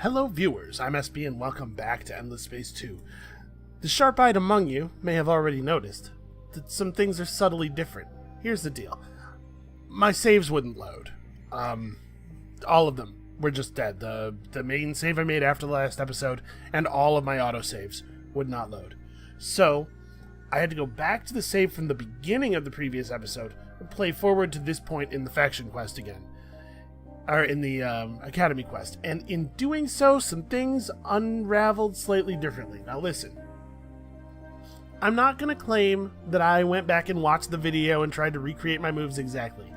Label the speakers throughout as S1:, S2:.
S1: Hello viewers, I'm SB and welcome back to Endless Space 2. The sharp-eyed among you may have already noticed that some things are subtly different. Here's the deal. My saves wouldn't load. All of them were just dead. The main save I made after the last episode and all of my autosaves would not load. So, I had to go back to the save from the beginning of the previous episode and play forward to this point in the faction quest again. Or in the Academy quest. And in doing so, some things unraveled slightly differently. Now listen. I'm not going to claim that I went back and watched the video and tried to recreate my moves exactly.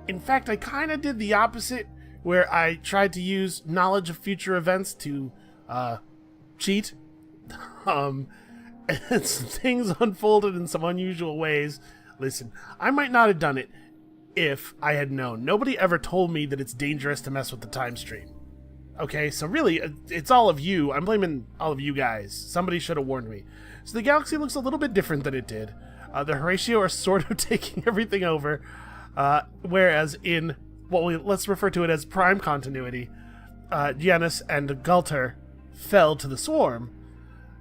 S1: In fact, I kind of did the opposite, where I tried to use knowledge of future events to cheat. And some things unfolded in some unusual ways. Listen, I might not have done it if I had known. Nobody ever told me that it's dangerous to mess with the time stream. Okay, so really, it's all of you. I'm blaming all of you guys. Somebody should have warned me. So the galaxy looks a little bit different than it did. The Horatio are sort of taking everything over, whereas in, let's refer to it as prime continuity, Giannis and Gulter fell to the swarm.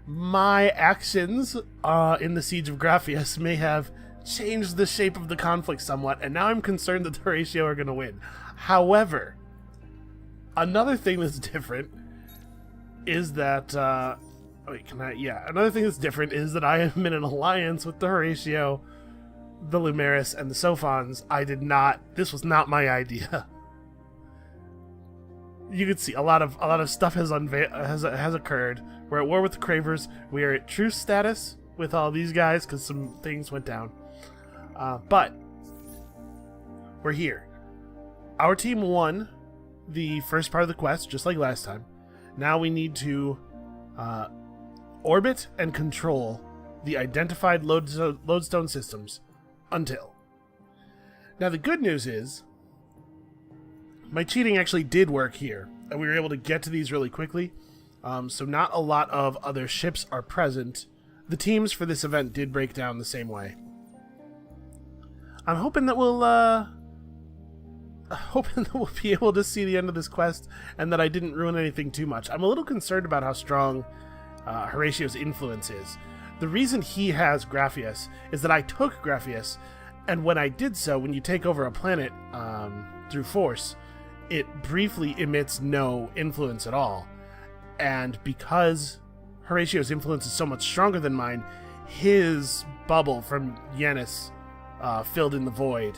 S1: My actions in the Siege of Graphius may have changed the shape of the conflict somewhat, and now I'm concerned that the Horatio are going to win. However, another thing that's different is that another thing that's different is that I am in an alliance with the Horatio, the Lumeris, and the Sophons. This was not my idea. You can see a lot of stuff has occurred. We're at war with the Cravers. We are at truce status with all these guys because some things went down. But we're here. Our team won the first part of the quest, just like last time. Now we need to orbit and control the identified lodestone systems until. Now the good news is my cheating actually did work here, and we were able to get to these really quickly. So not a lot of other ships are present. The teams for this event did break down the same way. I'm hoping that we'll be able to see the end of this quest and that I didn't ruin anything too much. I'm a little concerned about how strong Horatio's influence is. The reason he has Graphius is that I took Graphius, and when I did so, when you take over a planet through force, it briefly emits no influence at all. And because Horatio's influence is so much stronger than mine, his bubble from Yanis filled in the void,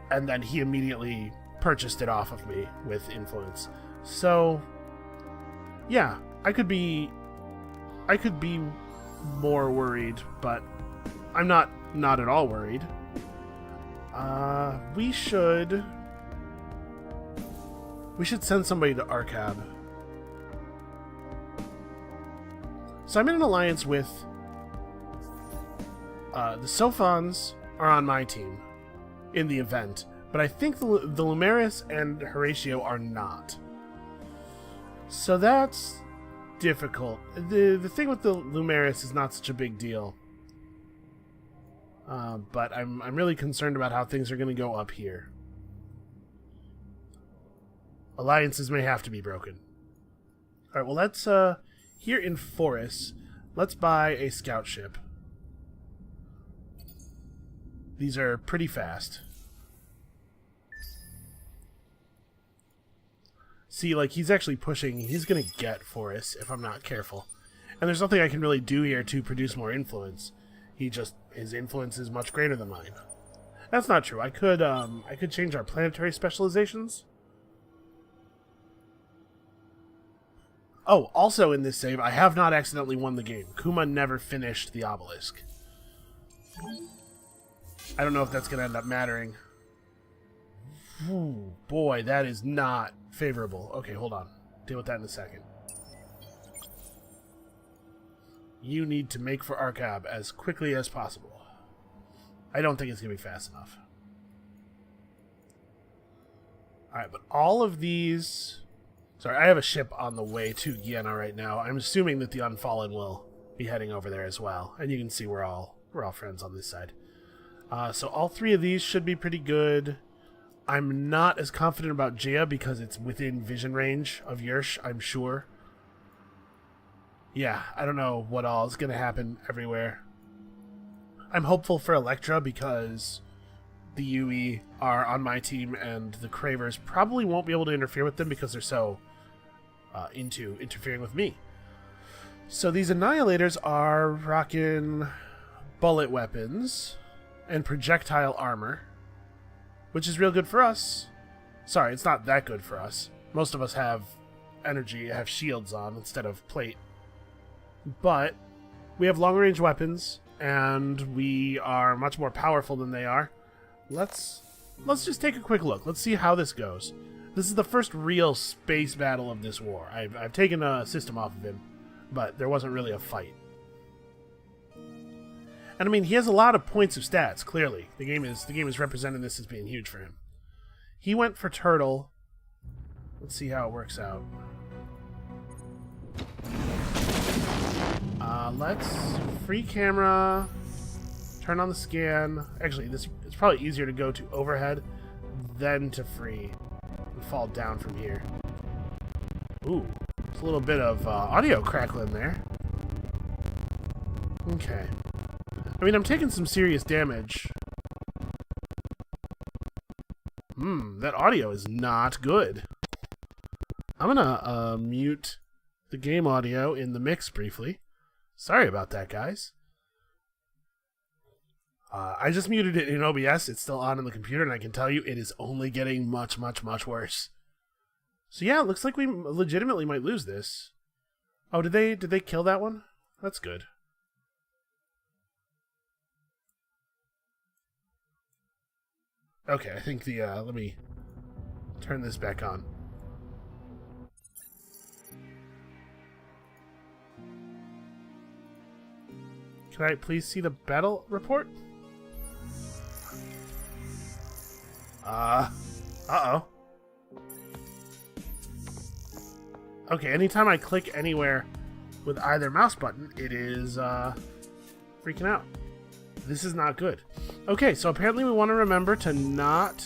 S1: and then he immediately purchased it off of me with influence. So, yeah, I could be more worried, but I'm not at all worried. We should send somebody to Arcab. So I'm in an alliance with the Sophons are on my team in the event, but I think the Lumeris and Horatio are not. So that's difficult. The thing with the Lumeris is not such a big deal, but I'm really concerned about how things are going to go up here. Alliances may have to be broken. All right, well let's here in Forest, let's buy a scout ship. These are pretty fast. See, like, he's actually pushing. He's going to get Forest if I'm not careful. And there's nothing I can really do here to produce more influence. His influence is much greater than mine. That's not true. I could change our planetary specializations. Oh, also in this save, I have not accidentally won the game. Kuma never finished the obelisk. I don't know if that's going to end up mattering. Ooh, boy, that is not favorable. Okay, hold on. Deal with that in a second. You need to make for Arcab as quickly as possible. I don't think it's going to be fast enough. Alright, but all of these... Sorry, I have a ship on the way to Guyana right now. I'm assuming that the Unfallen will be heading over there as well. And you can see we're all friends on this side. So all three of these should be pretty good. I'm not as confident about Gia because it's within vision range of Yersh, I'm sure. Yeah, I don't know what all is going to happen everywhere. I'm hopeful for Electra because the UE are on my team and the Cravers probably won't be able to interfere with them because they're so into interfering with me. So these Annihilators are rocking bullet weapons and projectile armor, which is real good for us. Sorry, it's not that good for us. Most of us have have shields on instead of plate. But we have long-range weapons, and we are much more powerful than they are. Let's just take a quick look. Let's see how this goes. This is the first real space battle of this war. I've taken a system off of him, but there wasn't really a fight. And I mean, he has a lot of points of stats, clearly. The game is representing this as being huge for him. He went for Turtle. Let's see how it works out. Let's free camera, turn on the scan. Actually, it's probably easier to go to overhead than to free and fall down from here. Ooh, it's a little bit of audio crackling there. Okay. I mean, I'm taking some serious damage. That audio is not good. I'm gonna mute the game audio in the mix briefly. Sorry about that, guys. I just muted it in OBS. It's still on in the computer, and I can tell you it is only getting much, much, much worse. So yeah, it looks like we legitimately might lose this. Oh, did they kill that one? That's good. Okay, I think let me turn this back on. Can I please see the battle report? Uh-oh. Okay, anytime I click anywhere with either mouse button, it is, freaking out. This is not good. Okay, so apparently we want to remember to not...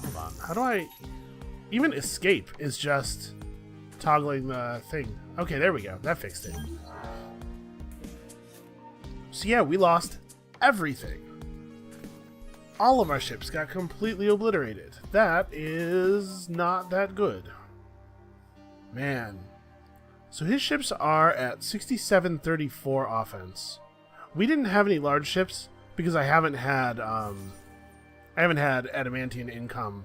S1: Hold on, how do I... Even escape is just toggling the thing. Okay, there we go. That fixed it. So yeah, we lost everything. All of our ships got completely obliterated. That is not that good. Man. So his ships are at 6734 offense. We didn't have any large ships because I haven't had adamantium income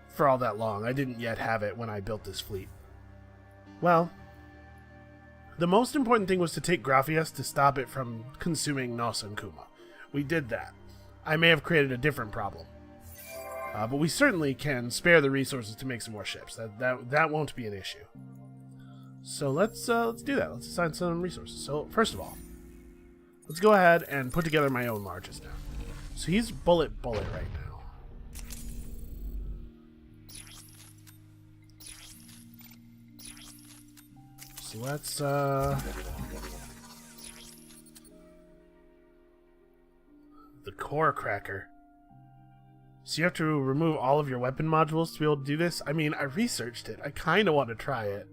S1: for all that long. I didn't yet have it when I built this fleet. Well, the most important thing was to take Graphias to stop it from consuming Nos and Kuma. We did that. I may have created a different problem. But we certainly can spare the resources to make some more ships. That won't be an issue. So let's do that. Let's assign some resources. So first of all, let's go ahead and put together my own largest now. So he's bullet right now. So let's the core cracker. So you have to remove all of your weapon modules to be able to do this? I mean, I researched it. I kind of want to try it.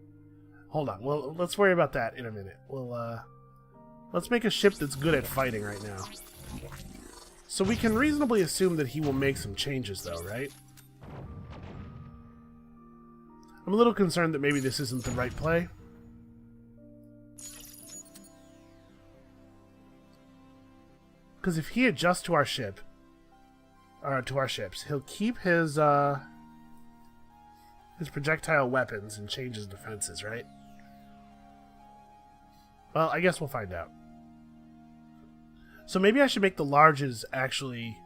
S1: Hold on. Well, let's worry about that in a minute. Let's make a ship that's good at fighting right now. So we can reasonably assume that he will make some changes, though, right? I'm a little concerned that maybe this isn't the right play. Because if he adjusts to our ship, or to our ships, he'll keep his projectile weapons and change his defenses, right? Well, I guess we'll find out. So maybe I should make the larges actually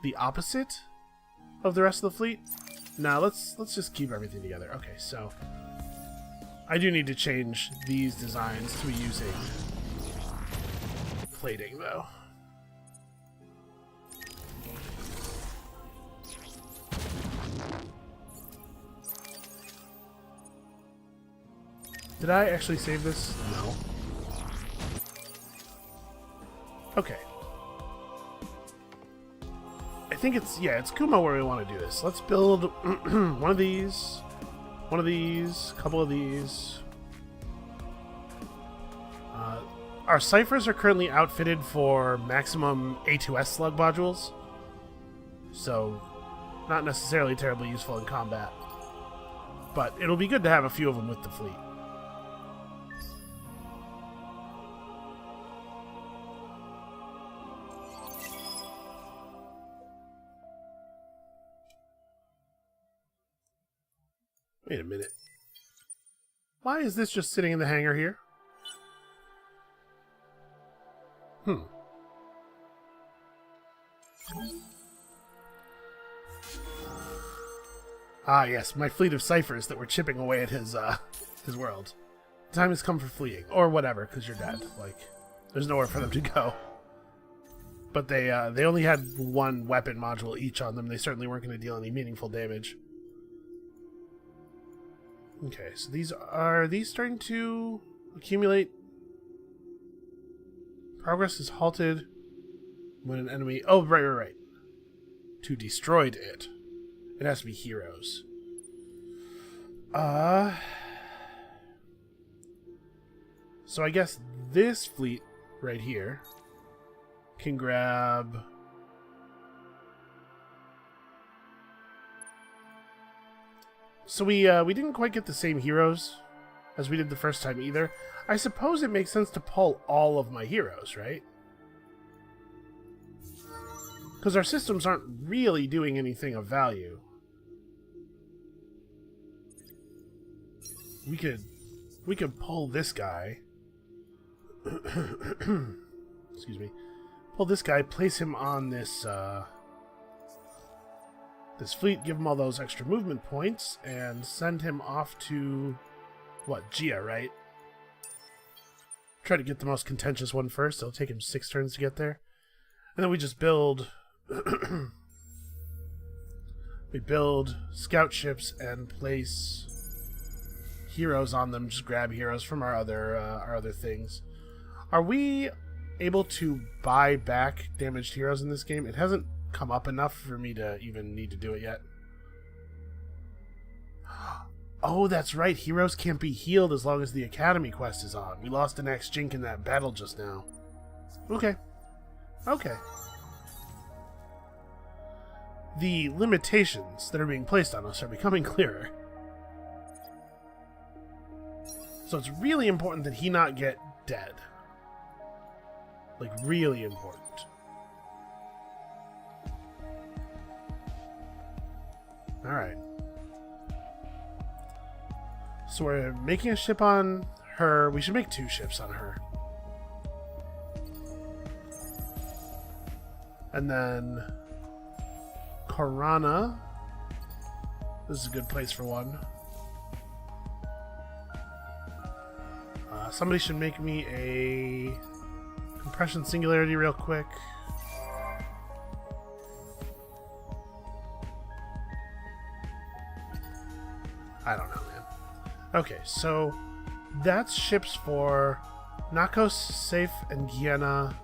S1: the opposite of the rest of the fleet. Now let's just keep everything together. Okay, so I do need to change these designs to using plating, though. Did I actually save this? No. Okay. think it's Kumo where we want to do this. Let's build one of these, a couple of these. Our ciphers are currently outfitted for maximum A2S slug modules, so not necessarily terribly useful in combat. But it'll be good to have a few of them with the fleet. Wait a minute. Why is this just sitting in the hangar here? Ah, yes, my fleet of ciphers that were chipping away at his world. The time has come for fleeing, or whatever, because you're dead. Like, there's nowhere for them to go. But they only had one weapon module each on them. They certainly weren't going to deal any meaningful damage. Okay, so these starting to accumulate? Progress is halted when an enemy... Oh, right. To destroyed it. It has to be heroes. So I guess this fleet right here can grab... So we didn't quite get the same heroes as we did the first time either. I suppose it makes sense to pull all of my heroes, right? Because our systems aren't really doing anything of value. We could pull this guy. Excuse me. Pull this guy, place him on this this fleet, give him all those extra movement points, and send him off to what, Gia, right? Try to get the most contentious one first. It'll take him 6 turns to get there. And then we just build we build scout ships and place heroes on them. Just grab heroes from our other things. Are we able to buy back damaged heroes in this game? It hasn't come up enough for me to even need to do it yet. Oh, that's right. Heroes can't be healed as long as the Academy quest is on. We lost an ex-Jink in that battle just now. Okay. The limitations that are being placed on us are becoming clearer. So it's really important that he not get dead. Like, really important. Alright. So we're making a ship on her. We should make 2 ships on her. And then Karana. This is a good place for one. Somebody should make me a compression singularity real quick. I don't know, man. Okay, so that's ships for Nakos, Safe, and Guyana.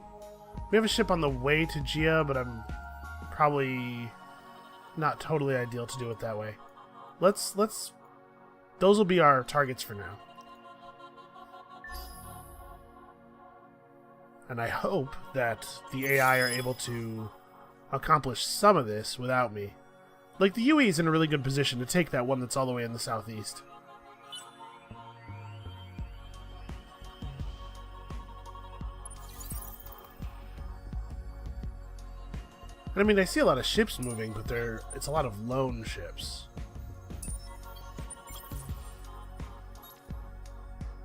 S1: We have a ship on the way to Gia, but I'm probably not totally ideal to do it that way. Let's those will be our targets for now. And I hope that the AI are able to accomplish some of this without me. Like, the UE is in a really good position to take that one that's all the way in the southeast. And I mean, I see a lot of ships moving, but it's a lot of lone ships.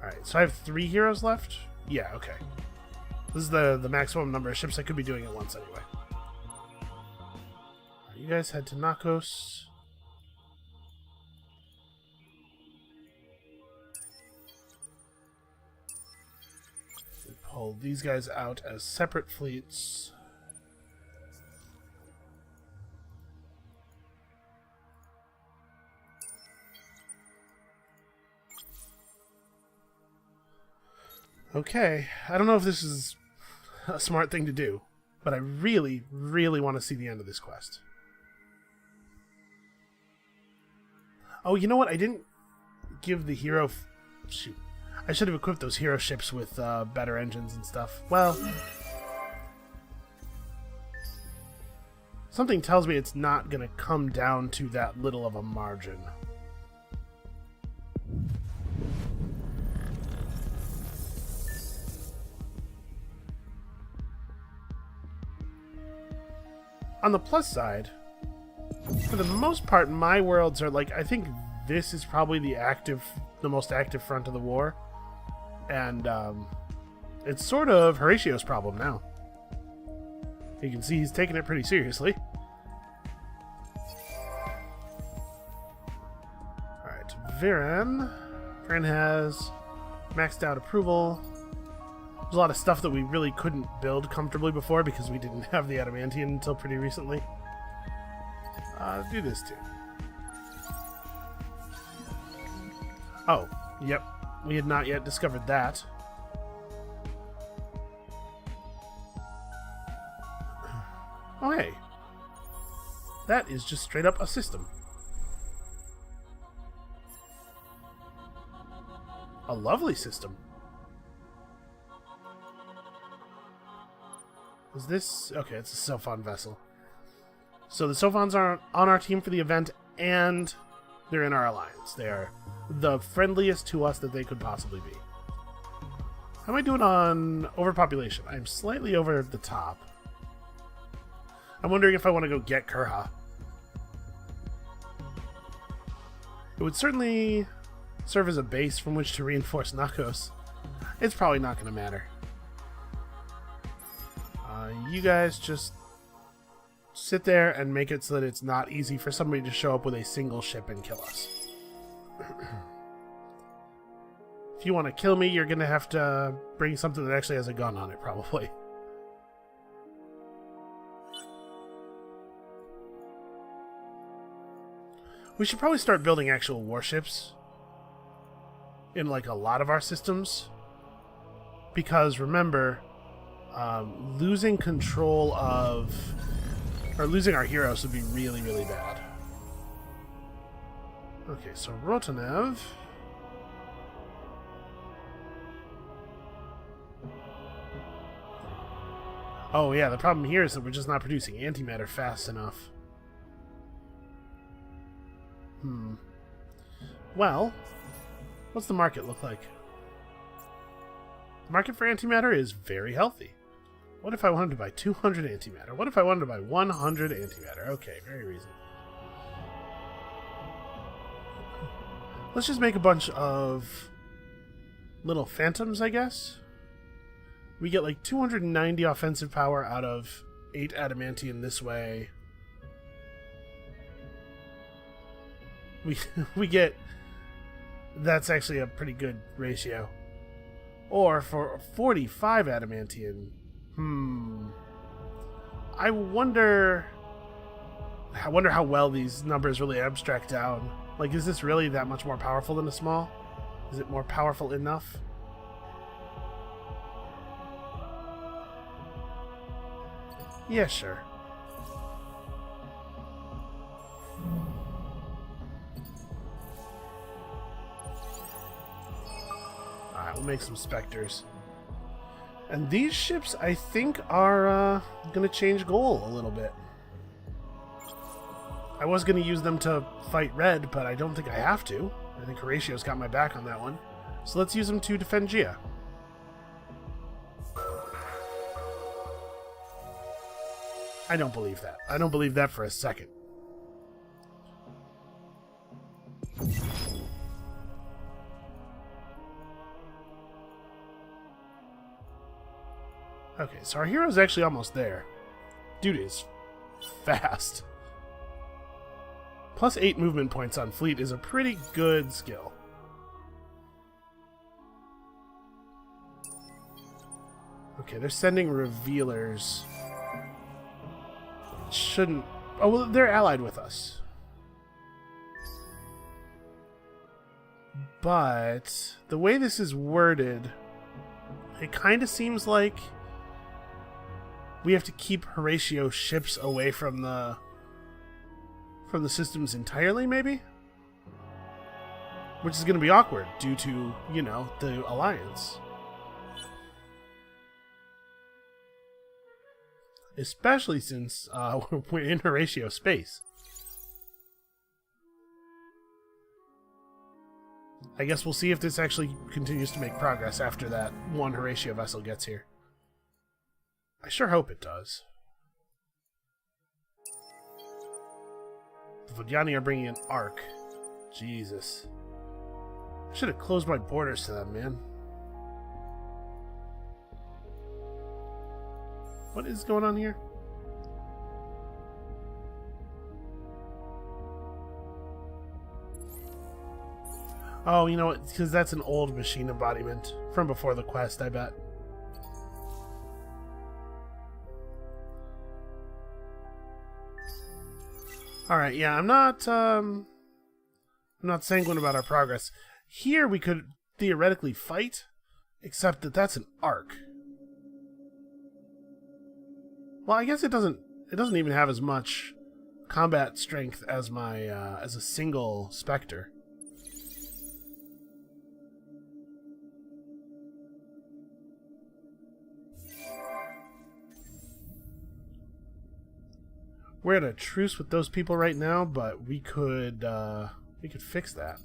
S1: Alright, so I have 3 heroes left? Yeah, okay. This is the maximum number of ships I could be doing at once anyway. You guys head to Nakos. We pull these guys out as separate fleets. Okay, I don't know if this is a smart thing to do. But I really, really want to see the end of this quest. Oh, you know what? I didn't give the hero... Shoot. I should have equipped those hero ships with better engines and stuff. Well... Something tells me it's not going to come down to that little of a margin. On the plus side, for the most part, my worlds are like, I think this is probably the most active front of the war. And it's sort of Horatio's problem now. You can see he's taking it pretty seriously. Alright, Viren. Viren has maxed out approval. There's a lot of stuff that we really couldn't build comfortably before because we didn't have the adamantium until pretty recently. Do this too. Oh, yep. We had not yet discovered that. Oh, hey. That is just straight up a system. A lovely system. Is this... Okay, it's a Sophon vessel. So the Sophons are on our team for the event, and they're in our alliance. They are the friendliest to us that they could possibly be. How am I doing on overpopulation? I'm slightly over the top. I'm wondering if I want to go get Kurha. It would certainly serve as a base from which to reinforce Nakos. It's probably not going to matter. You guys just sit there and make it so that it's not easy for somebody to show up with a single ship and kill us. If you want to kill me, you're going to have to bring something that actually has a gun on it, probably. We should probably start building actual warships in like a lot of our systems. Because remember, losing control of... or losing our heroes would be really, really bad. Okay, so Rotanev... Oh yeah, the problem here is that we're just not producing antimatter fast enough. Well, what's the market look like? The market for antimatter is very healthy. What if I wanted to buy 200 antimatter? What if I wanted to buy 100 antimatter? Okay, very reasonable. Let's just make a bunch of little phantoms, I guess. We get like 290 offensive power out of 8 adamantium this way. We get... That's actually a pretty good ratio. Or for 45 adamantium... I wonder how well these numbers really abstract down. Like, is this really that much more powerful than a small? Is it more powerful enough? Yeah, sure. Alright, we'll make some Spectres. And these ships, I think, are going to change goal a little bit. I was going to use them to fight Red, but I don't think I have to. I think Horatio's got my back on that one. So let's use them to defend Gia. I don't believe that. I don't believe that for a second. Okay, so our hero's actually almost there. Dude is fast. Plus 8 movement points on fleet is a pretty good skill. Okay, they're sending revealers. Shouldn't... Oh, well, they're allied with us. But the way this is worded, it kind of seems like we have to keep Horatio ships away from the systems entirely, maybe? Which is going to be awkward due to, you know, the Alliance. Especially since we're in Horatio space. I guess we'll see if this actually continues to make progress after that one Horatio vessel gets here. I sure hope it does. The Vodyani are bringing an Ark. Jesus. I should have closed my borders to them, man. What is going on here? Oh, you know what? Because that's an old machine embodiment from before the quest, I bet. Alright, yeah, I'm not sanguine about our progress. Here we could theoretically fight, except that that's an Ark. Well, I guess it doesn't even have as much combat strength as my as a single Spectre. We're at a truce with those people right now, but we could fix that.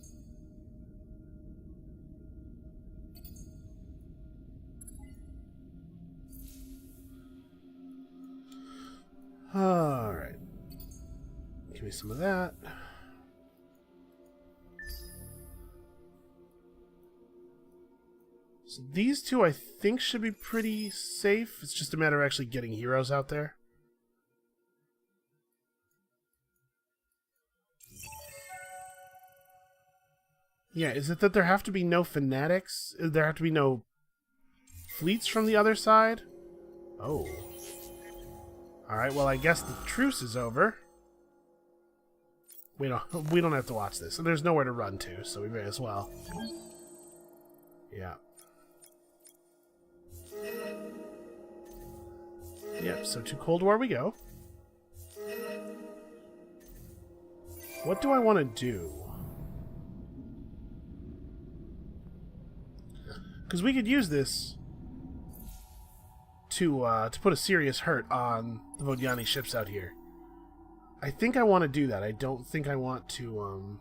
S1: All right. Give me some of that. So these two I think should be pretty safe. It's just a matter of actually getting heroes out there. Yeah, is it that there have to be no fanatics? There have to be no fleets from the other side? Oh. Alright, well I guess the truce is over. We don't have to watch this. And there's nowhere to run to, so we may as well. Yeah. Yep, so to Cold War we go. What do I want to do? Because we could use this to put a serious hurt on the Vodyani ships out here. I think I want to do that. I don't think I want to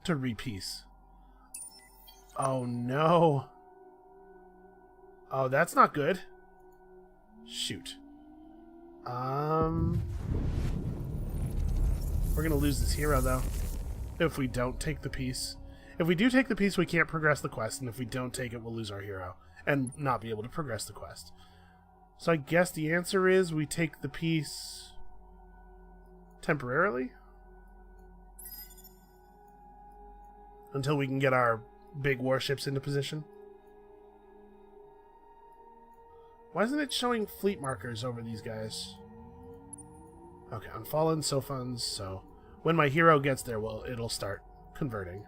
S1: repiece. Oh no. Oh, that's not good. Shoot. We're gonna lose this hero though, if we don't take the piece. If we do take the piece, we can't progress the quest, and if we don't take it, we'll lose our hero and not be able to progress the quest. So I guess the answer is we take the piece temporarily until we can get our big warships into position. Why isn't it showing fleet markers over these guys? Okay, Unfallen, Sophons, so when my hero gets there, well, it'll start converting.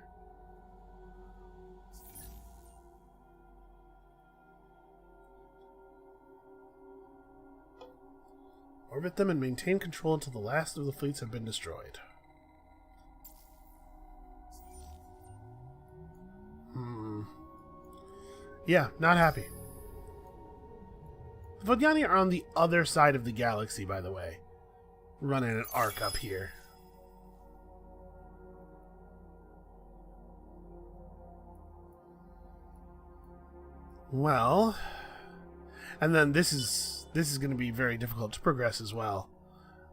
S1: Orbit them and maintain control until the last of the fleets have been destroyed. Yeah, not happy. The Vodyani are on the other side of the galaxy, by the way. Running an arc up here. Well, and then this is going to be very difficult to progress as well.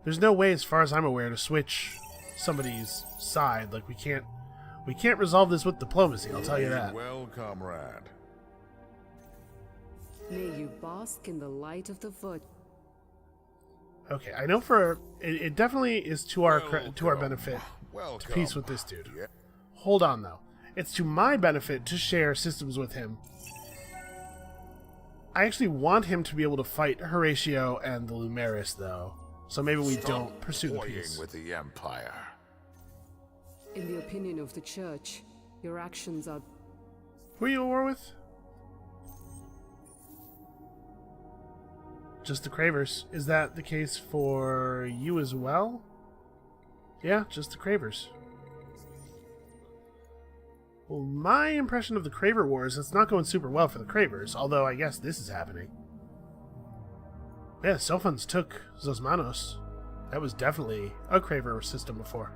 S1: There's no way, as far as I'm aware, to switch somebody's side. Like we can't resolve this with diplomacy. I'll tell you that.
S2: Well, comrade.
S3: May you bask in the light of the Void.
S1: Okay, I know it definitely is to our benefit to peace with this dude.
S2: Yeah.
S1: Hold on though. It's to my benefit to share systems with him. I actually want him to be able to fight Horatio and the Lumeris, though. So maybe we don't pursue the peace.
S2: With the Empire.
S3: In the opinion of the Church, your actions are...
S1: Who are you at war with? just the Cravers. Is that the case for you as well? Yeah, just the Cravers. Well, my impression of the Craver War is it's not going super well for the Cravers, although I guess this is happening. Yeah, Sophons took Zosmanos. That was definitely a Craver system before.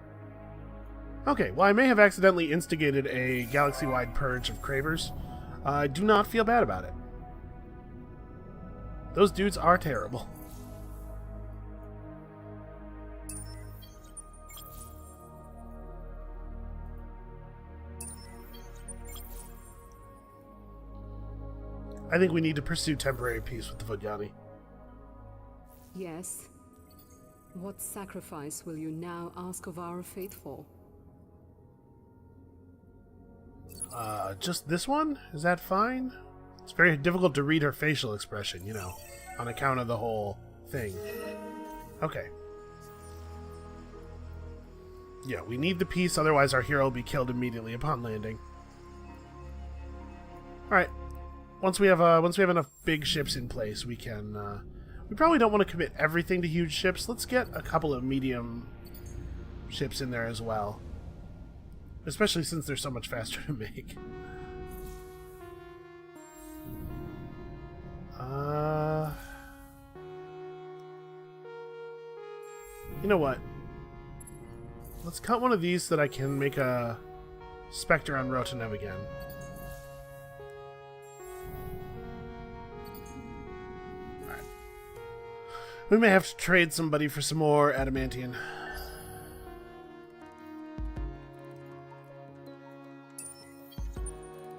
S1: Okay, well, I may have accidentally instigated a galaxy-wide purge of Cravers. I do not feel bad about it. Those dudes are terrible. I think we need to pursue temporary peace with the Vodyani.
S3: Yes. What sacrifice will you now ask of our faithful?
S1: Just this one? Is that fine? It's very difficult to read her facial expression, you know, on account of the whole thing. Okay. Yeah, we need the peace, otherwise our hero will be killed immediately upon landing. Alright. Once we have enough big ships in place, we can, we probably don't want to commit everything to huge ships. Let's get a couple of medium ships in there as well. Especially since they're so much faster to make. You know what? Let's cut one of these so that I can make a Spectre on Rotanev again. Alright. We may have to trade somebody for some more Adamantium.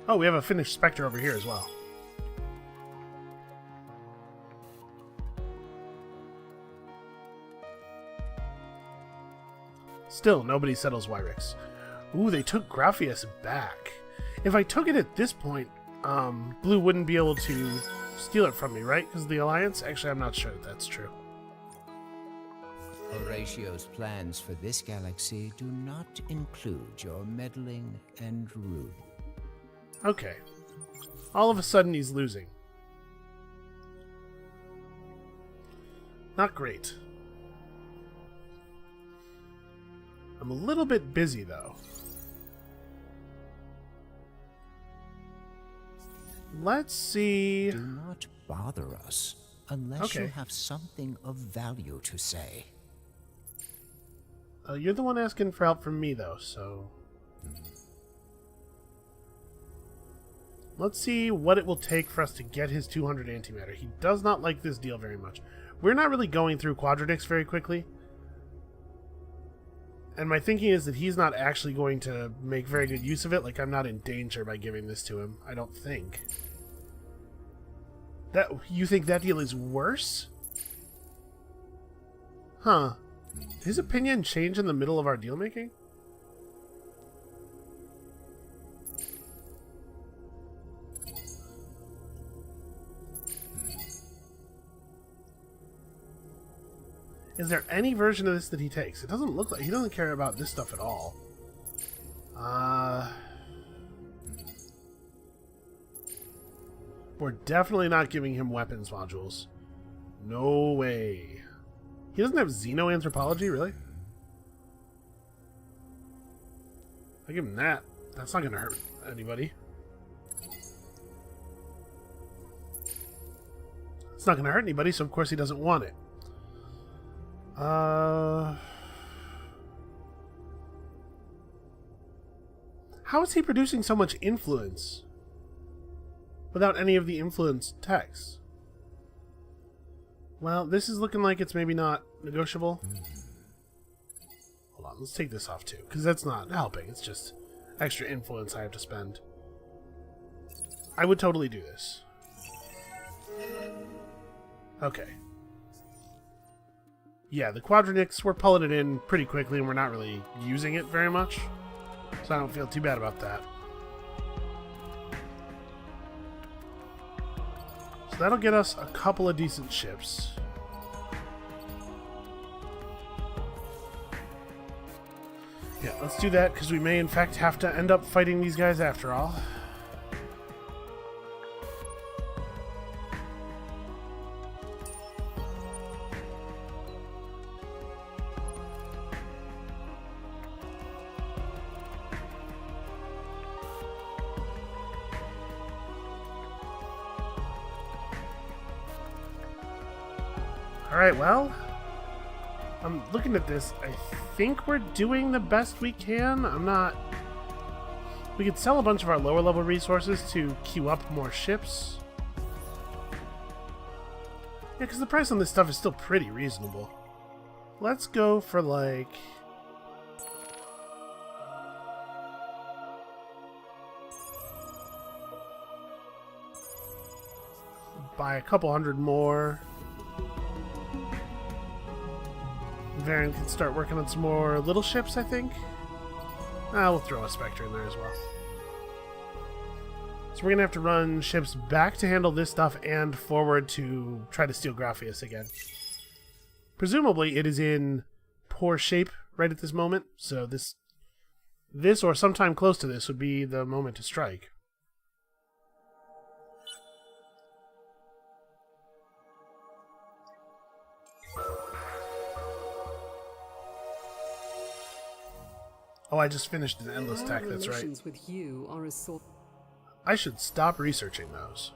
S1: Oh, we have a finished Spectre over here as well. Still, nobody settles Wyrix. Ooh, they took Graphius back. If I took it at this point, Blue wouldn't be able to steal it from me, right? Because of the Alliance? Actually, I'm not sure that that's true.
S4: Horatio's plans for this galaxy do not include your meddling and rude.
S1: Okay. All of a sudden, he's losing. Not great. I'm a little bit busy, though. Let's see...
S4: Do not bother us unless you have something of value to say.
S1: You're the one asking for help from me, though, so... Let's see what it will take for us to get his 200 antimatter. He does not like this deal very much. We're not really going through Quadradix very quickly. And my thinking is that he's not actually going to make very good use of it. Like, I'm not in danger by giving this to him. I don't think. You think that deal is worse? Huh. Did his opinion change in the middle of our deal making? Is there any version of this that he takes? It doesn't look like... He doesn't care about this stuff at all. We're definitely not giving him weapons modules. No way. He doesn't have xenoanthropology, really? I give him that. That's not going to hurt anybody. It's not going to hurt anybody, so of course he doesn't want it. How is he producing so much influence without any of the influence text? Well, this is looking like it's maybe not negotiable. Hold on, let's take this off too, because that's not helping. It's just extra influence I have to spend. I would totally do this. Okay. Yeah, the Quadranix, we're pulling it in pretty quickly and we're not really using it very much. So I don't feel too bad about that. So that'll get us a couple of decent ships. Yeah, let's do that because we may in fact have to end up fighting these guys after all. Alright, well, I'm looking at this. I think we're doing the best we can. I'm not... We could sell a bunch of our lower level resources to queue up more ships. Yeah, because the price on this stuff is still pretty reasonable. Let's go for like... Buy a couple hundred more. Varen can start working on some more little ships, I think. We'll throw a Spectre in there as well. So we're going to have to run ships back to handle this stuff and forward to try to steal Graphius again. Presumably it is in poor shape right at this moment, so this or sometime close to this would be the moment to strike. Oh, I just finished an endless tech, that's right.
S3: With you are a sort.
S1: I should stop researching those.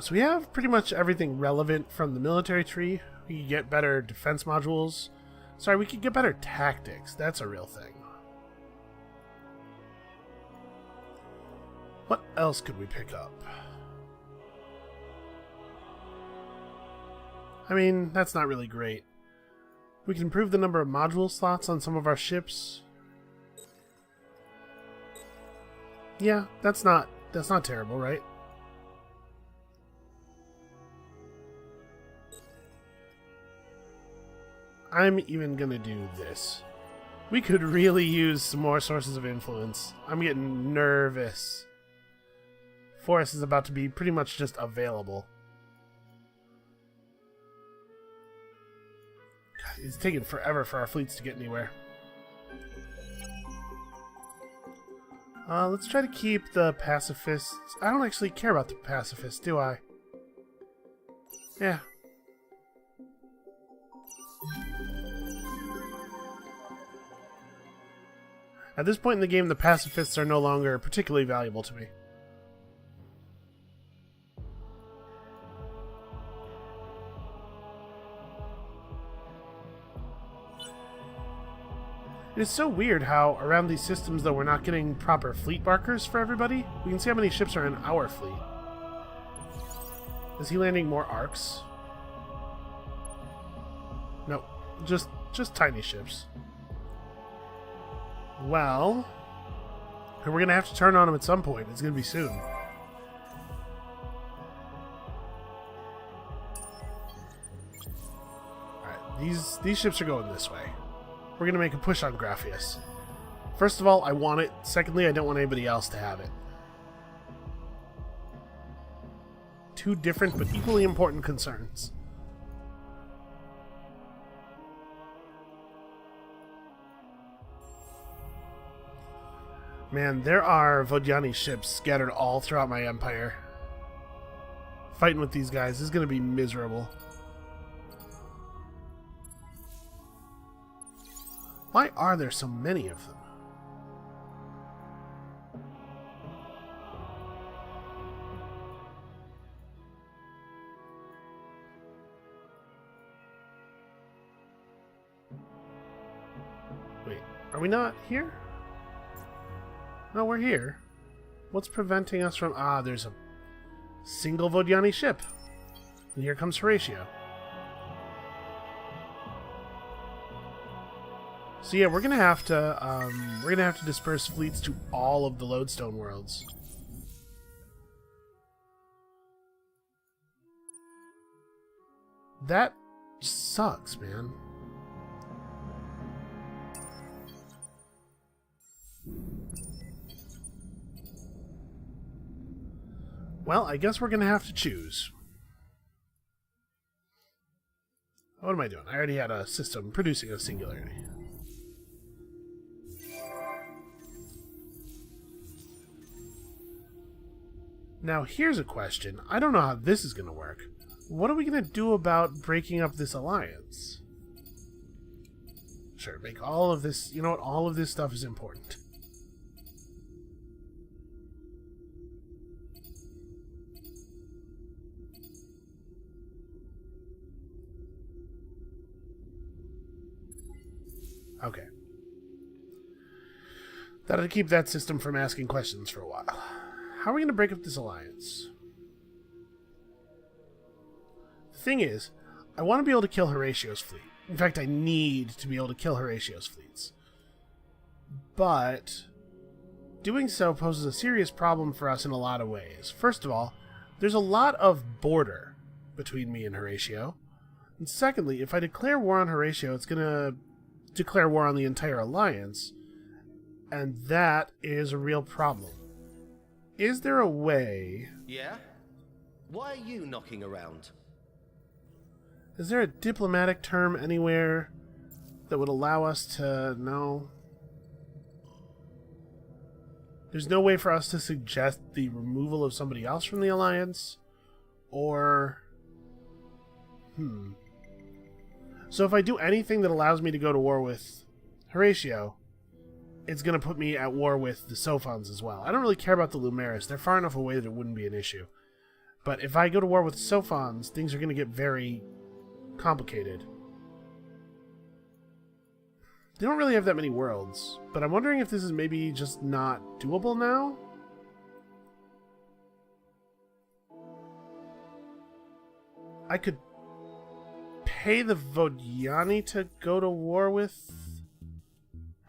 S1: So we have pretty much everything relevant from the military tree. We could get better defense modules. Sorry, we could get better tactics. That's a real thing. What else could we pick up? I mean, that's not really great. We can improve the number of module slots on some of our ships. Yeah, that's not terrible, right? I'm even gonna do this. We could really use some more sources of influence. I'm getting nervous. Forest is about to be pretty much just available. God, it's taking forever for our fleets to get anywhere. Let's try to keep the pacifists. I don't actually care about the pacifists, do I? Yeah. At this point in the game, the pacifists are no longer particularly valuable to me. It is so weird how around these systems, though, we're not getting proper fleet markers for everybody. We can see how many ships are in our fleet. Is he landing more arcs? No, just tiny ships. Well, we're going to have to turn on them at some point. It's going to be soon. Alright, these ships are going this way. We're going to make a push on Graphius. First of all, I want it. Secondly, I don't want anybody else to have it. Two different but equally important concerns. Man, there are Vodjani ships scattered all throughout my empire. Fighting with these guys is going to be miserable. Why are there so many of them? Wait, are we not here? No, we're here. What's preventing us from... Ah, there's a single Vodjani ship. And here comes Horatio. So yeah, we're gonna have to disperse fleets to all of the Lodestone worlds. That sucks, man. Well, I guess we're gonna have to choose. What am I doing? I already had a system producing a singularity. Now, here's a question. I don't know how this is going to work. What are we going to do about breaking up this alliance? Sure, make all of this... You know what? All of this stuff is important. Okay. That'll keep that system from asking questions for a while. How are we going to break up this alliance? The thing is, I want to be able to kill Horatio's fleet. In fact, I need to be able to kill Horatio's fleets. But doing so poses a serious problem for us in a lot of ways. First of all, there's a lot of border between me and Horatio. And secondly, if I declare war on Horatio, it's going to declare war on the entire alliance. And that is a real problem. Is there a way...
S5: Yeah? Why are you knocking around?
S1: Is there a diplomatic term anywhere that would allow us to know? There's no way for us to suggest the removal of somebody else from the alliance? Or... So if I do anything that allows me to go to war with Horatio, it's going to put me at war with the Sophons as well. I don't really care about the Lumeris. They're far enough away that it wouldn't be an issue. But if I go to war with Sophons, things are going to get very complicated. They don't really have that many worlds, but I'm wondering if this is maybe just not doable now? I could pay the Vodiani to go to war with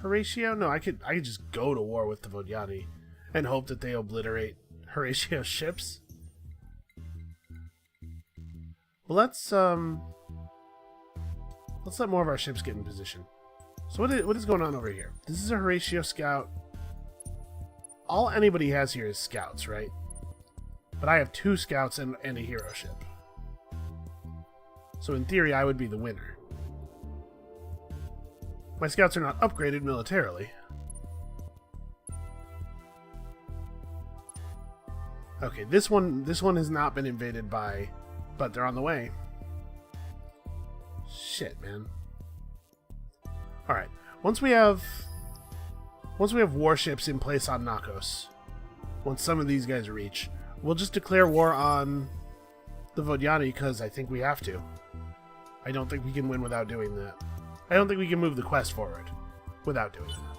S1: Horatio? No, I could just go to war with the Vodiani and hope that they obliterate Horatio's ships. Well, let's let more of our ships get in position. So what is going on over here? This is a Horatio scout. All anybody has here is scouts, right? But I have 2 scouts and a hero ship. So in theory, I would be the winner. My scouts are not upgraded militarily. Okay, this one has not been invaded by, but they're on the way. Shit, man. All right. Once we have warships in place on Nakos, once some of these guys reach, we'll just declare war on the Vodiani because I think we have to. I don't think we can win without doing that. I don't think we can move the quest forward without doing that.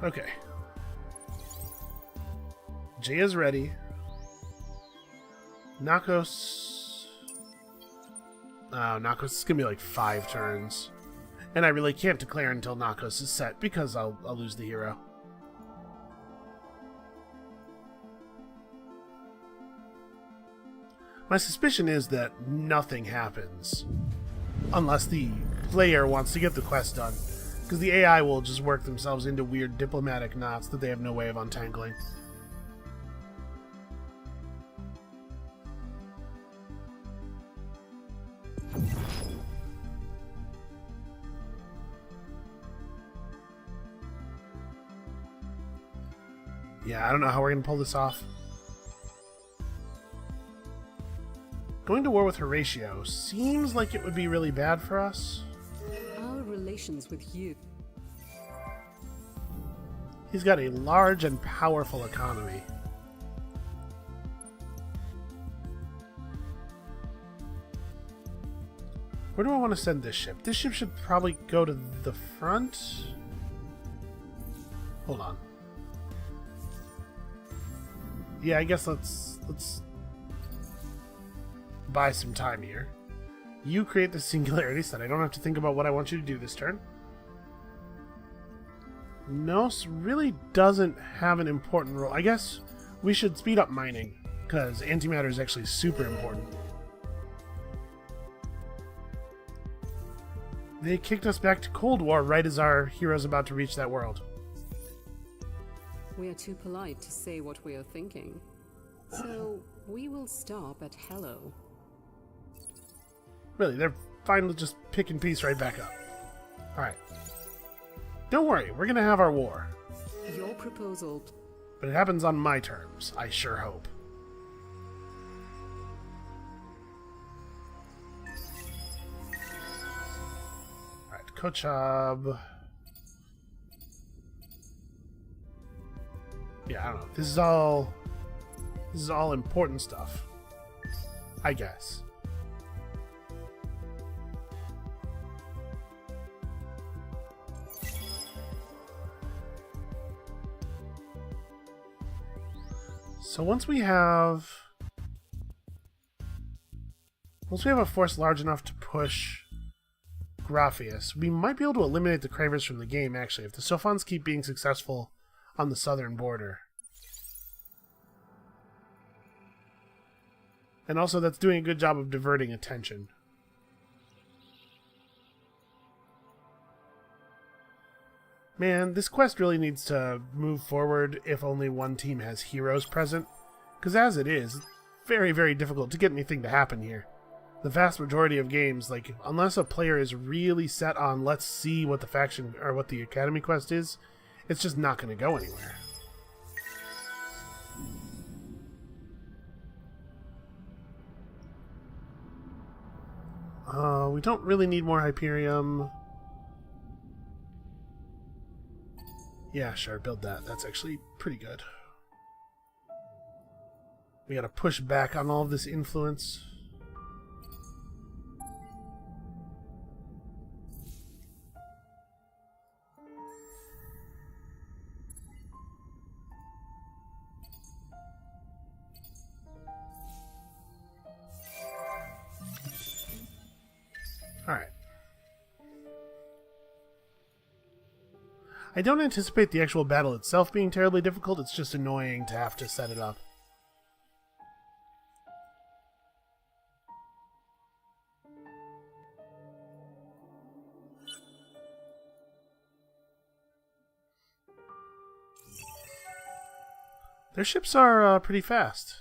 S1: Okay. Jaya's ready. Nakos... Nakos is going to be like 5 turns. And I really can't declare until Nakos is set because I'll lose the hero. My suspicion is that nothing happens unless the player wants to get the quest done. Because the AI will just work themselves into weird diplomatic knots that they have no way of untangling. Yeah, I don't know how we're going to pull this off. Going to war with Horatio seems like it would be really bad for us.
S3: Our relations with you.
S1: He's got a large and powerful economy. Where do I want to send this ship? This ship should probably go to the front. Hold on. Yeah, I guess let's buy some time here. You create the singularity so that I don't have to think about what I want you to do this turn. Nos really doesn't have an important role. I guess we should speed up mining, because antimatter is actually super important. They kicked us back to Cold War right as our hero's about to reach that world.
S3: We are too polite to say what we are thinking. So, we will stop at hello.
S1: Really, they're fine with just picking peace right back up. Alright. Don't worry, we're gonna have our war.
S3: Your proposal...
S1: But it happens on my terms, I sure hope. Alright, Kochab... Yeah, I don't know. This is all important stuff, I guess. So once we have a force large enough to push Graphius, we might be able to eliminate the Cravers from the game, actually, if the Sophons keep being successful on the southern border. And also, that's doing a good job of diverting attention. Man, this quest really needs to move forward if only one team has heroes present. Because as it is, it's very, very difficult to get anything to happen here. The vast majority of games, like, unless a player is really set on let's see what the faction or what the Academy quest is, it's just not going to go anywhere. We don't really need more Hyperium. Yeah, sure, build that. That's actually pretty good. We gotta push back on all of this influence. Alright. I don't anticipate the actual battle itself being terribly difficult, it's just annoying to have to set it up. Their ships are pretty fast.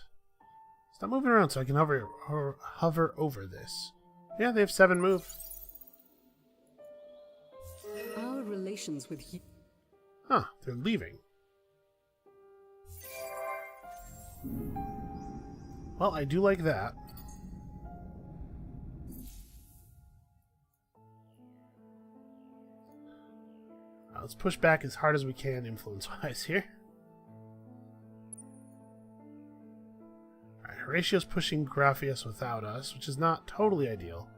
S1: Stop moving around so I can hover over this. Yeah, they have 7 move.
S3: Our relations with you.
S1: Huh, they're leaving. Well, I do like that. Let's push back as hard as we can influence-wise here. Alright, Horatio's pushing Graphius without us, which is not totally ideal.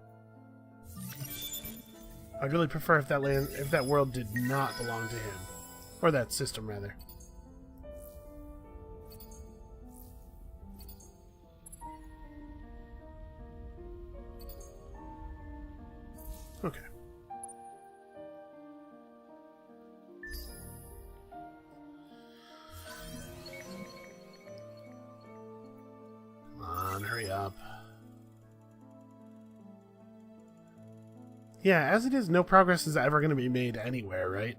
S1: I'd really prefer if that world did not belong to him. Or that system, rather. Okay. Come on, hurry up. Yeah, as it is, no progress is ever going to be made anywhere, right?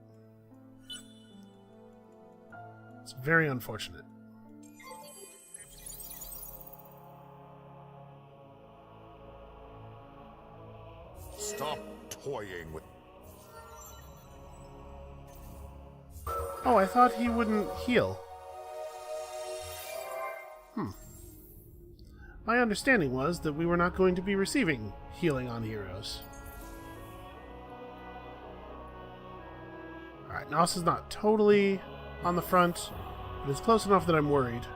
S1: It's very unfortunate.
S2: Stop toying with...
S1: Oh, I thought he wouldn't heal. My understanding was that we were not going to be receiving healing on heroes. Alright, Nos is not totally on the front, but it's close enough that I'm worried.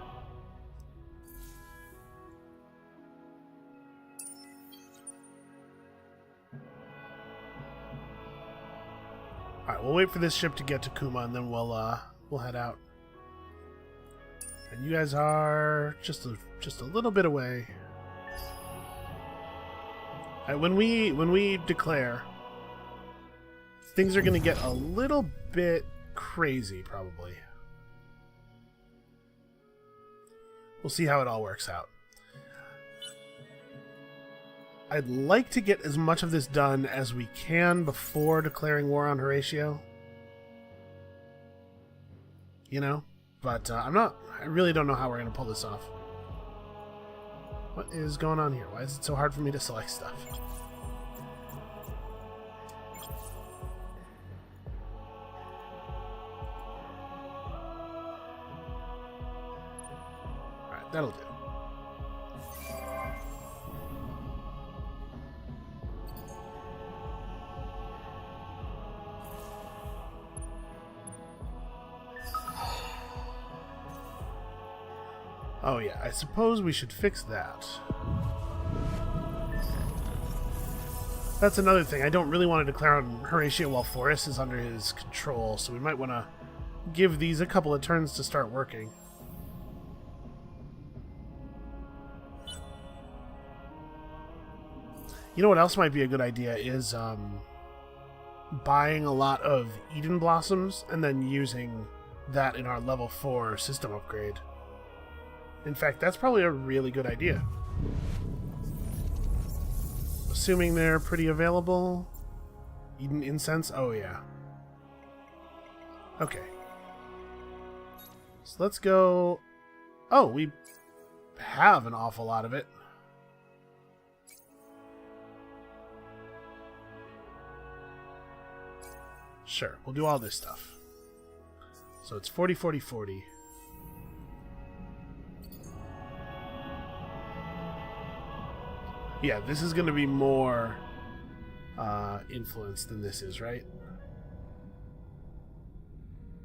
S1: Alright, we'll wait for this ship to get to Kuma and then we'll head out. And you guys are just a little bit away. Alright, when we declare, things are going to get a little bit crazy, probably. We'll see how it all works out. I'd like to get as much of this done as we can before declaring war on Horatio. You know? But I really don't know how we're going to pull this off. What is going on here? Why is it so hard for me to select stuff? Alright, that'll do. Oh yeah, I suppose we should fix that. That's another thing. I don't really want to declare on Horatio while Forrest is under his control, so we might want to give these a couple of turns to start working. You know what else might be a good idea is buying a lot of Eden Blossoms and then using that in our level 4 system upgrade. In fact, that's probably a really good idea. Assuming they're pretty available. Eden Incense? Oh, yeah. Okay. So let's go... Oh, we have an awful lot of it. Sure, we'll do all this stuff. So it's 40, 40, 40. Yeah, this is going to be more influence than this is, right?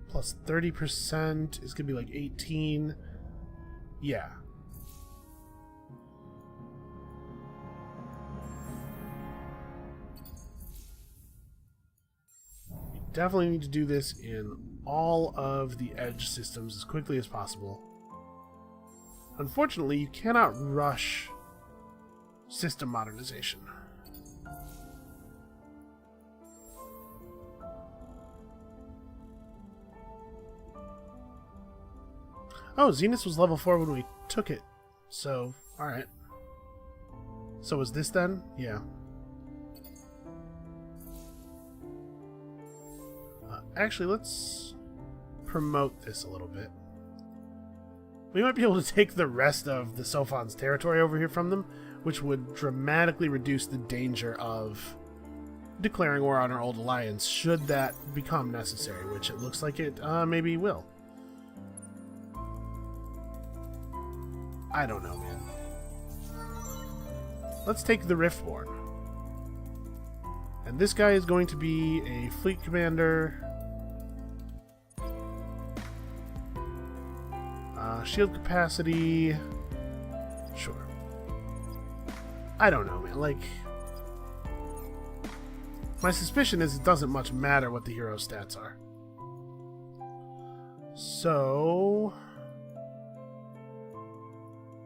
S1: Plus 30% is going to be like 18. Yeah. You definitely need to do this in all of the edge systems as quickly as possible. Unfortunately, you cannot rush system modernization. Oh, Zenith was level 4 when we took it. So, alright. So was this then? Yeah. Actually, let's promote this a little bit. We might be able to take the rest of the Sophon's territory over here from them, which would dramatically reduce the danger of declaring war on our old alliance, should that become necessary, which it looks like it maybe will. I don't know, man. Let's take the Riftborn. And this guy is going to be a fleet commander. Shield capacity. Sure. I don't know, man. Like, my suspicion is it doesn't much matter what the hero stats are. So,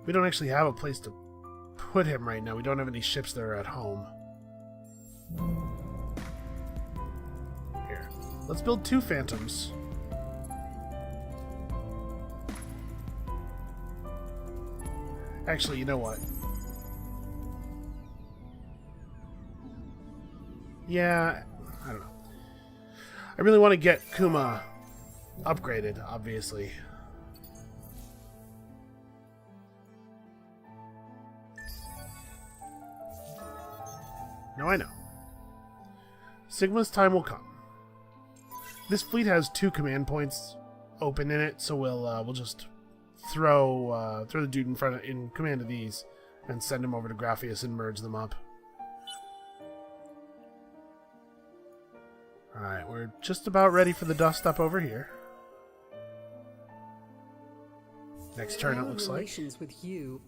S1: we don't actually have a place to put him right now. We don't have any ships that are at home. Here. Let's build 2 Phantoms. Actually, you know what? Yeah, I don't know. I really want to get Kuma upgraded, obviously. No, I know. Sigma's time will come. This fleet has 2 command points open in it, so we'll just throw the dude in command of these and send him over to Graphius and merge them up. Alright, we're just about ready for the dust up over here. Next turn, it looks like.
S3: With you.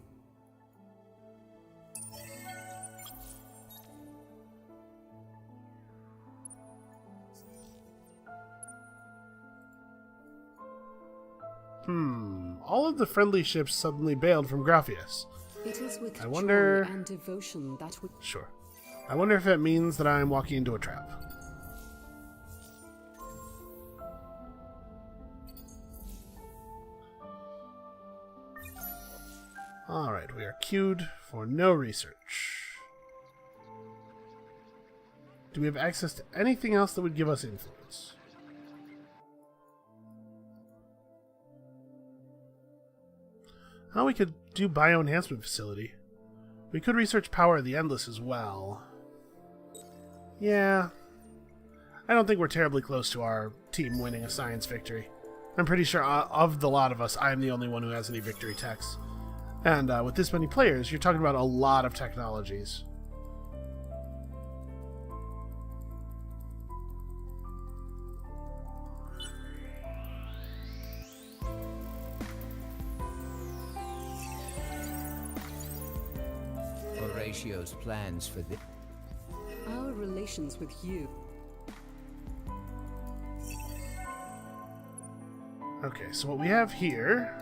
S1: All of the friendly ships suddenly bailed from Graphius.
S3: It is with
S1: I wonder...
S3: joy and devotion that we...
S1: Sure. I wonder if it means that I'm walking into a trap. Alright, we are queued for no research. Do we have access to anything else that would give us influence? Oh, we could do bioenhancement facility. We could research Power of the Endless as well. Yeah. I don't think we're terribly close to our team winning a science victory. I'm pretty sure of the lot of us, I'm the only one who has any victory techs. And with this many players, you're talking about a lot of technologies.
S4: Horatio's plans for this.
S3: Our relations with you.
S1: Okay, so what we have here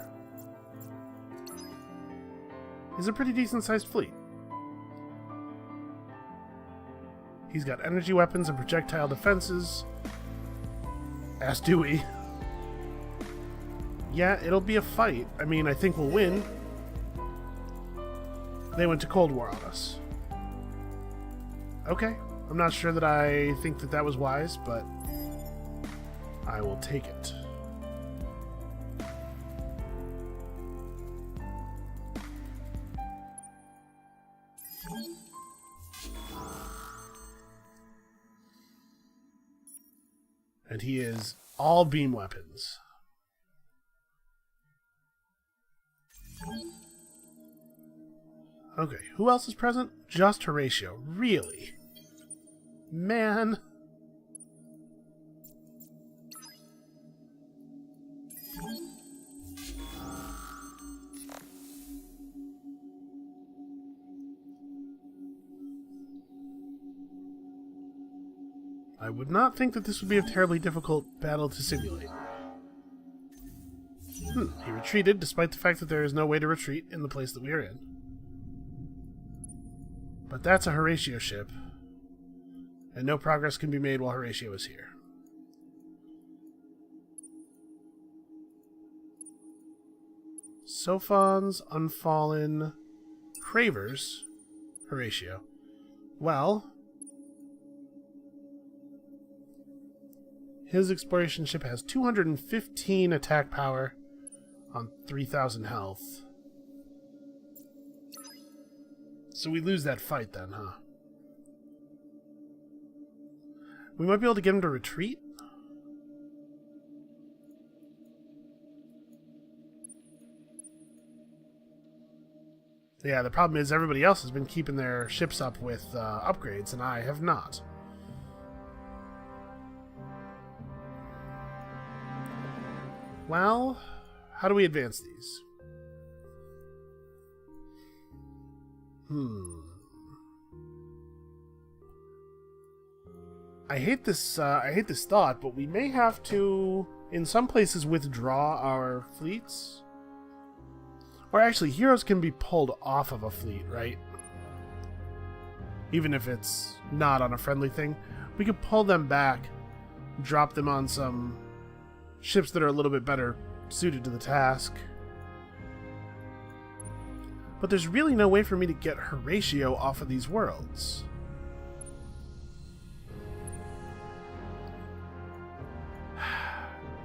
S1: is a pretty decent-sized fleet. He's got energy weapons and projectile defenses. As do we. Yeah, it'll be a fight. I mean, I think we'll win. They went to Cold War on us. Okay. I'm not sure that I think that that was wise, but I will take it. And he is all beam weapons. Okay, who else is present? Just Horatio. Really? Man. I would not think that this would be a terribly difficult battle to simulate. He retreated, despite the fact that there is no way to retreat in the place that we are in. But that's a Horatio ship, and no progress can be made while Horatio is here. Sophons, Unfallen, Cravers, Horatio. Well, his exploration ship has 215 attack power on 3,000 health. So we lose that fight then, huh? We might be able to get him to retreat? Yeah, the problem is everybody else has been keeping their ships up with upgrades, and I have not. Well, how do we advance these? I hate this thought, but we may have to, in some places, withdraw our fleets. Or actually, heroes can be pulled off of a fleet, right? Even if it's not on a friendly thing. We could pull them back, drop them on some ships that are a little bit better suited to the task. But there's really no way for me to get Horatio off of these worlds.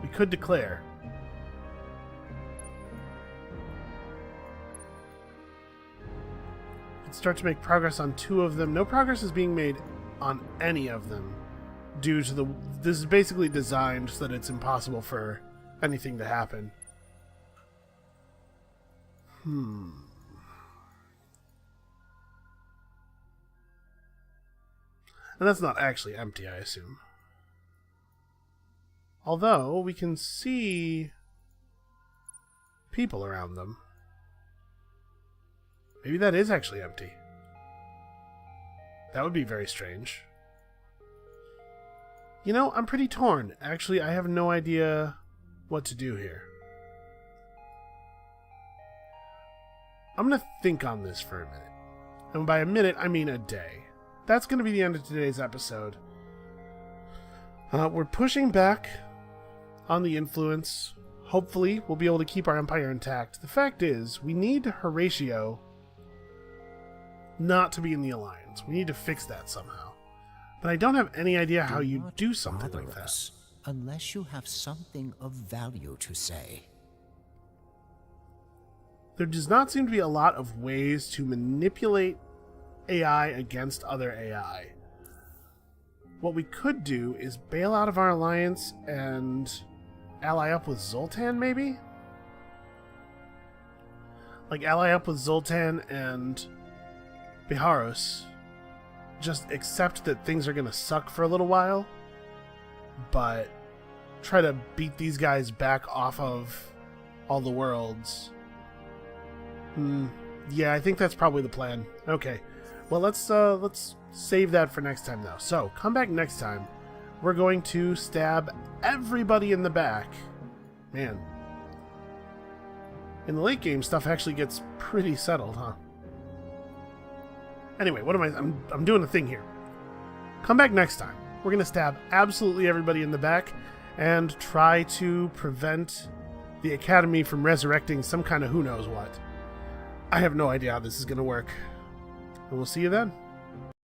S1: We could declare. Could start to make progress on 2 of them. No progress is being made on any of them due to this is basically designed so that it's impossible for anything to happen. And that's not actually empty, I assume. Although, we can see people around them. Maybe that is actually empty. That would be very strange. You know, I'm pretty torn. Actually, I have no idea what to do here. I'm going to think on this for a minute. And by a minute, I mean a day. That's going to be the end of today's episode. We're pushing back on the influence. Hopefully, we'll be able to keep our empire intact. The fact is, we need Horatio not to be in the Alliance. We need to fix that somehow. But I don't have any idea how you do something like that.
S4: Unless you have something of value to say.
S1: There does not seem to be a lot of ways to manipulate AI against other AI. What we could do is bail out of our alliance and ally up with Zoltan, maybe? Like, ally up with Zoltan and Biharos. Just accept that things are gonna suck for a little while, but try to beat these guys back off of all the worlds. Yeah, I think that's probably the plan. Okay. Well, let's save that for next time, though. So, come back next time. We're going to stab everybody in the back. Man. In the late game, stuff actually gets pretty settled, huh? Anyway, what am I... I'm doing a thing here. Come back next time. We're going to stab absolutely everybody in the back and try to prevent the Academy from resurrecting some kind of who knows what. I have no idea how this is going to work. And we'll see you then.